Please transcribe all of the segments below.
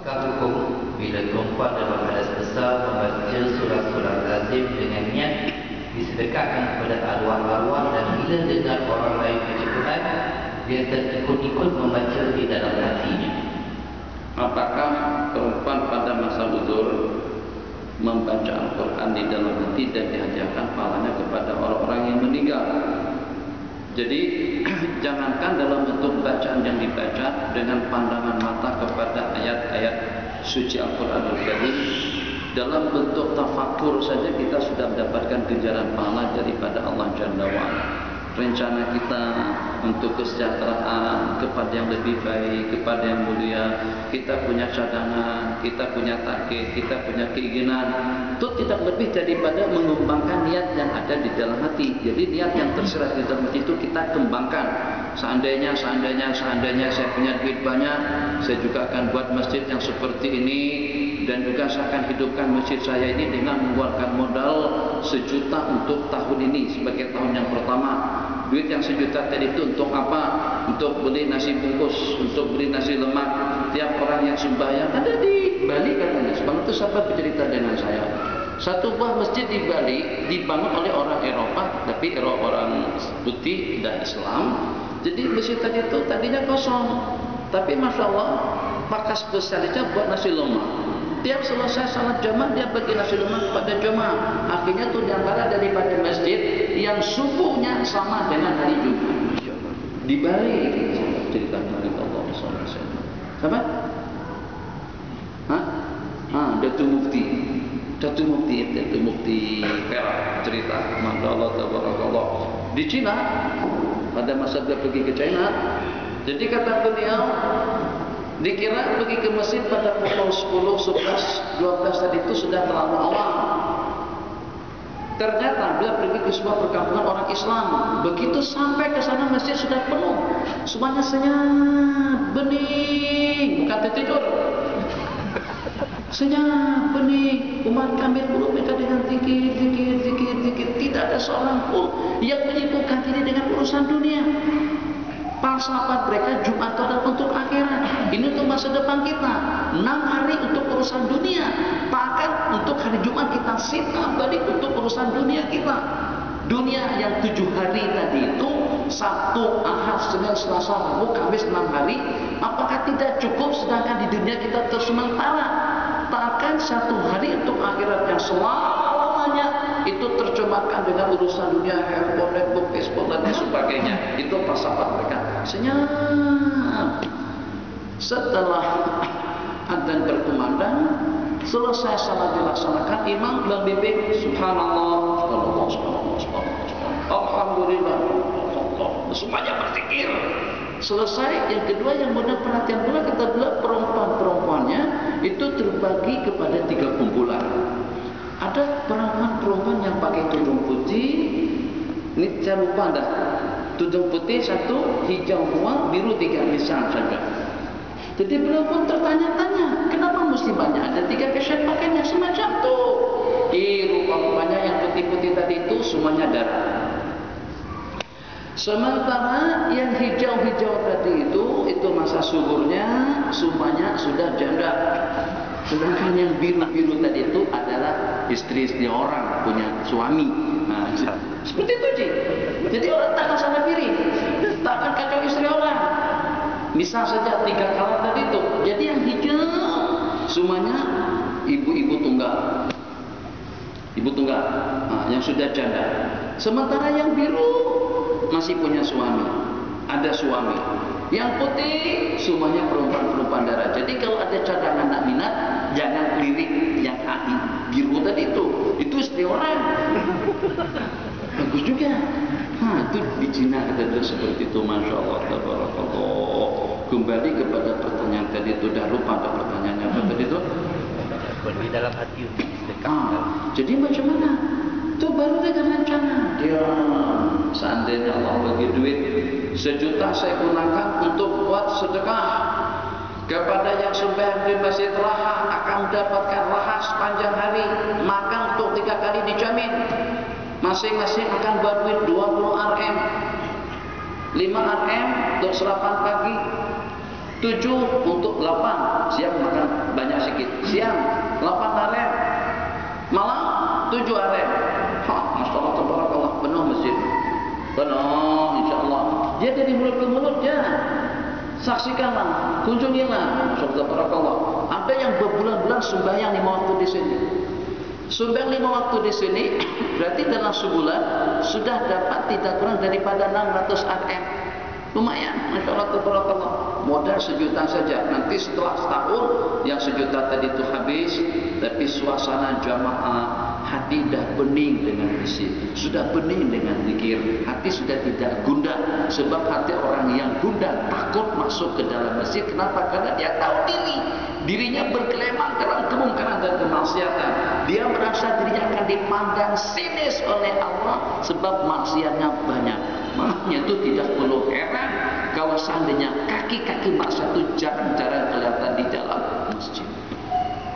Apakah hukum bila perempuan dalam hadas besar membaca surah-surah lazim dengan niat disedekahkan kepada arwah-arwah, dan bila dengar orang lain baca Quran, dia terikut-ikut membaca di dalam hatinya? Apakah perempuan pada masa uzur membaca Al-Quran di dalam hati dan dihadiahkan pahalanya kepada orang-orang yang meninggal? Jadi jangankan dalam bentuk bacaan yang dibaca dengan pandangan mata kepada ayat-ayat suci Al-Quranul Karim, dalam bentuk tafakur saja kita sudah mendapatkan ganjaran pahala daripada Allah Jalla wa'ala. Rencana kita untuk kesejahteraan, kepada yang lebih baik, kepada yang mulia, kita punya cadangan, kita punya target, kita punya keinginan, itu tidak lebih daripada mengembangkan niat yang ada di dalam hati. Jadi niat yang tersirat di dalam hati itu kita kembangkan. Seandainya saya punya duit banyak, saya juga akan buat masjid yang seperti ini, dan juga saya akan hidupkan masjid saya ini dengan mengeluarkan modal 1 juta untuk tahun ini sebagai tahun yang pertama. Duit yang 1 juta tadi itu untuk apa? Untuk beli nasi bungkus, untuk beli nasi lemak. Tiap orang yang sembahyang ada di Bali katanya. Sebab itu sahabat bercerita dengan saya. Satu buah masjid di Bali dibangun oleh orang Eropa, tapi orang putih dan Islam. Jadi masjid tadi itu tadinya kosong, tapi masya Allah pakai spesialisnya buat nasi lemak. Tiap selesai salat jamaah dia bagi nasi lemak kepada jemaah. Akhirnya itu diantara daripada masjid yang subuhnya sama dengan hari Jumat. Di Bali cerita Nabi Allah SAW. Apa? Datuk Mufti Perak cerita. Masya Allah tabarakallah. Di Cina pada masa dia pergi ke China. Jadi kata beliau, dikira pergi ke masjid pada pukul 10, 11, 12 tadi itu sudah terlalu awal. Ternyata dia pergi ke sebuah perkampungan orang Islam. Begitu sampai ke sana masjid sudah penuh. Semuanya senyap, bening, bukan tertidur. Senyap, bening. Umat kami belum mereka dengan zikir. Tidak ada seorang pun yang menyibukkan diri dengan urusan dunia. Para sahabat mereka Jumat adalah untuk akhirat. Ini untuk masa depan kita. 6 hari untuk urusan dunia. Bahkan untuk hari Jumat kita sita balik untuk urusan dunia kita. Dunia yang 7 hari tadi itu, Sabtu, Ahad, Senin, Selasa, Rabu, Kamis 6 hari. Apakah tidak cukup sedangkan di dunia kita terus sementara? Bahkan 1 hari untuk akhirat yang selamanya itu terjemahkan dengan urusan dunia, handphone, Facebook dan sebagainya. Itu pas sahabat mereka senyap. Setelah adzan berkumandang, selesai salat dilaksanakan, imam bilang bimbing subhanallah, alhamdulillah, semuanya berzikir. Selesai, yang kedua yang benar perhatian pula kita bilang perempuan-perempuannya itu terbagi kepada 3 kumpulan. Ada perempuan-perempuan yang pakai tudung putih. Ini saya lupa dah. Tudung putih 1, hijau 2, biru 3 misal saja. Jadi beliau pun tertanya-tanya, kenapa mesti banyak ada 3 keset pakainya semacam tu? Rupanya yang putih-putih tadi itu semuanya darah. Sementara yang hijau-hijau tadi itu masa suburnya semuanya sudah janda. Sedangkan yang biru-biru tadi itu adalah istri-istri orang, punya suami. Nah, seperti itu Ji. Jadi orang takkan salah pilih, takkan kacau istri orang. Misal saja 3 kalah tadi itu. Jadi yang hijau semuanya ibu-ibu tunggal. Ibu tunggal, yang sudah janda. Sementara yang biru masih punya suami, ada suami. Yang putih semuanya perempuan-perempuan darah. Jadi kalau ada cadangan nak minat, jangan lirik yang biru tadi itu istri orang. Bagus juga. Itu di Cina ada seperti itu, masya Allah, tabarakallah. Kembali kepada pertanyaan tadi itu, dah lupa ada pertanyaannya apa tadi itu? Di dalam hati jadi macam mana? Itu baru dengan rencana. Ya, seandainya Allah bagi duit 1 juta saya gunakan untuk buat sedekah kepada yang sembahyang di masjid Raha akan mendapatkan raha sepanjang hari, makan untuk 3 kali dijamin. Masing-masing akan buat duit 20 Rm, 5 Rm untuk sarapan pagi, 7 untuk 8 siap makan kunjungilah. Barakallah. Ada yang berbulan-bulan sembahyang 5 waktu di sini. Sembahyang 5 waktu di sini berarti dalam sebulan sudah dapat tidak kurang daripada 600 RM. Lumayan, Masya Allah, tabarakallah. Modal 1 juta saja. Nanti setelah setahun yang 1 juta tadi itu habis, tapi suasana jamaah, hati dah bening dengan isi, sudah bening dengan zikir, hati sudah tidak gundah. Sebab hati orang yang gundah takut masuk ke dalam masjid. Kenapa? Karena dia tahu dirinya berkelemahan dalam kemungkaran dan kemaksiatan. Dia merasa dirinya akan dipandang sinis oleh Allah sebab maksiatnya banyak. Makanya itu tidak perlu heran kalau seandainya kaki-kaki maksiat itu jarang-jarang kelihatan di dalam masjid.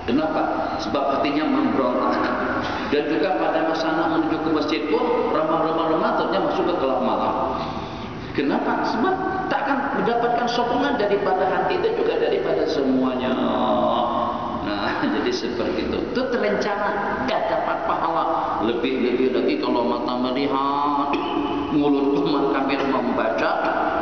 Kenapa? Sebab hatinya memberontak. Dan juga pada masa anak menuju ke masjid pun ramah-ramah ternyata masuk ke gelap malam. Kenapa? Sebab tak akan mendapatkan sokongan daripada hati dan juga daripada semuanya. Nah, jadi seperti itu. Itu terencana, gak dapat pahala. Lebih-lebih lagi kalau mata melihat, mulut kami membaca,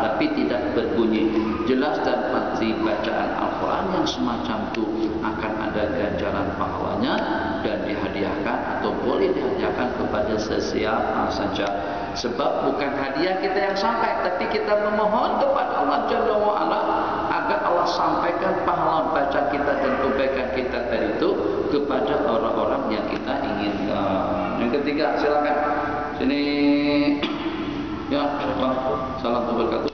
tapi tidak berbunyi. Jelas dan pasti bacaan Al-Quran yang semacam itu akan ada ganjaran pahalanya dan dihadiahkan atau boleh dihadiahkan kepada sesiapa saja. Sebab bukan hadiah kita yang sampai, tapi kita memohon kepada Allah Jalla wa'ala agar Allah sampaikan pahala baca kita dan kebaikan kita tadi itu kepada orang-orang yang kita inginkan. Yang ketiga, silakan. Sini. Ya, Bang. Salam berkatu.